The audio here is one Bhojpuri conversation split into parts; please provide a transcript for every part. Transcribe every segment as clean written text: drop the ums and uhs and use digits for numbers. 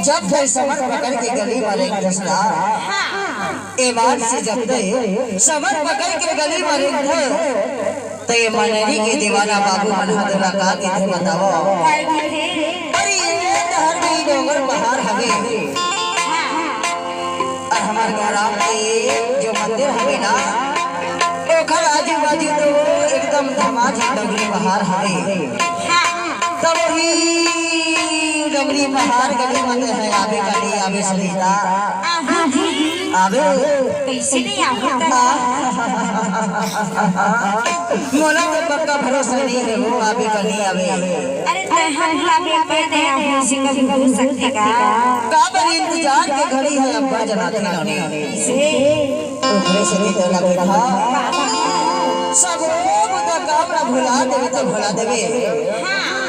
जब गए समर पकड़ के गली वाले कृष्णा ईमान से जब गए समर पकड़ के गली वाले तो ये मनरी के दीवाना बाबू मनहदरा का के बताओ अरे ये धरती डोंगर पहाड़ हवे और हमारे गांव के जो मंदिर हवे ना ओखर आजू बाजू तो एकदम धमाधम डोंगरी पहाड़ हवे तब ही डोंगरी पहाड़ गली मंदिर है आवे गली आवे सरिता आवे कैसे नहीं आता मोला तो पक्का भरोसा नहीं है वो आवे गली आवे अरे हम आवे नहीं आवे से कभी हो सकेगा काबर इंतजार के घड़ी है अब्बा जनाते नौने से तो घरे से नहीं तो लगे था सब बुदा कामना भुला देवे तो भुला देवे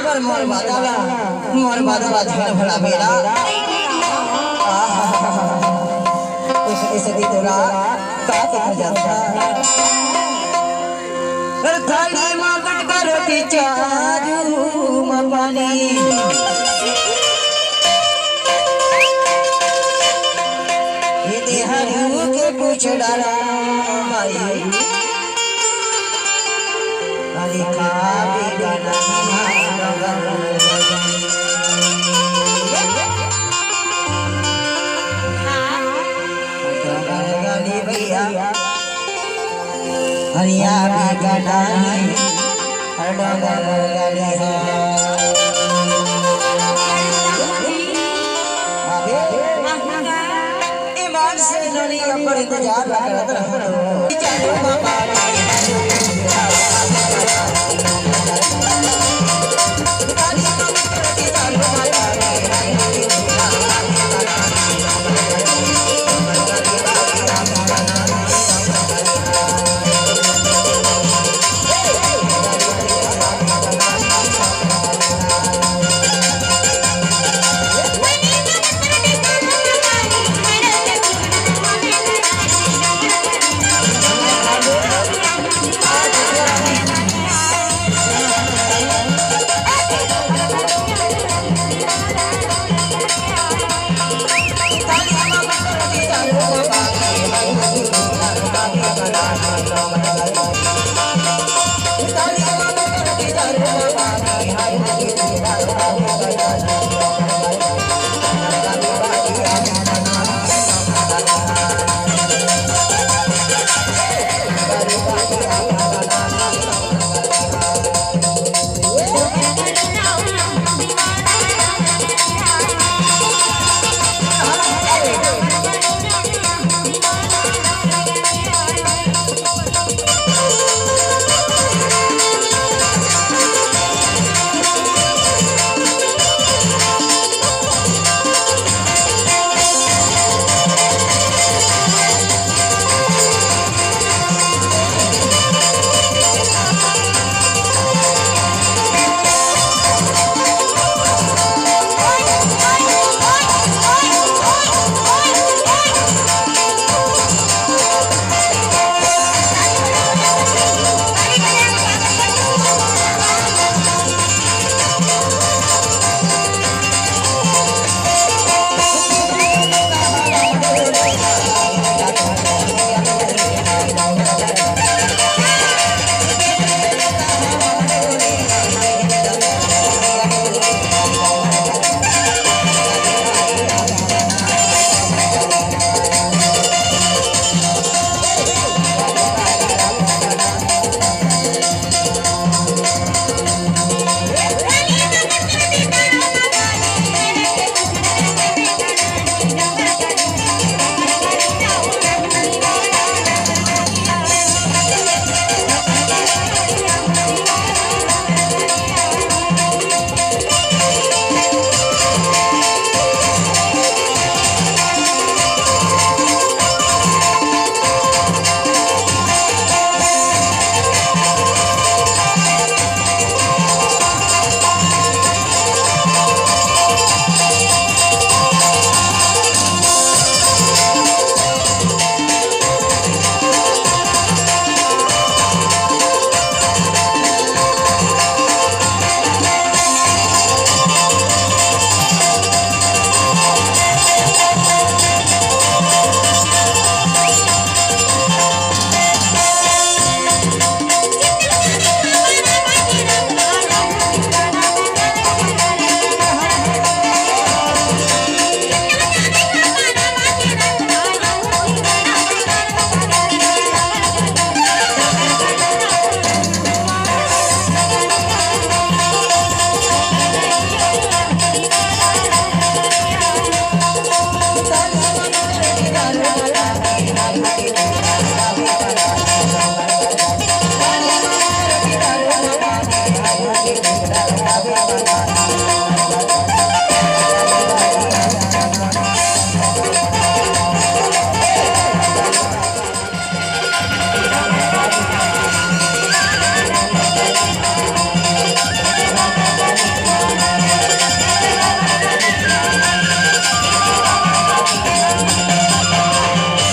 पर मोर बादाला झड़ भुला मेरा ऐसे दी तोरा का कर जाता कर थाली मागट करो ती चारू मपानी ये देहरू के पूछ डाला माई अरे खावे गाना हरिया भी गनानी हरडोंगर गली है अबे ईमान से ननी पर इंतजार करत रहो चलो बाबा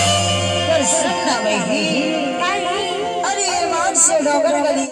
प्रसन्न वही अरे मान से डोगर गली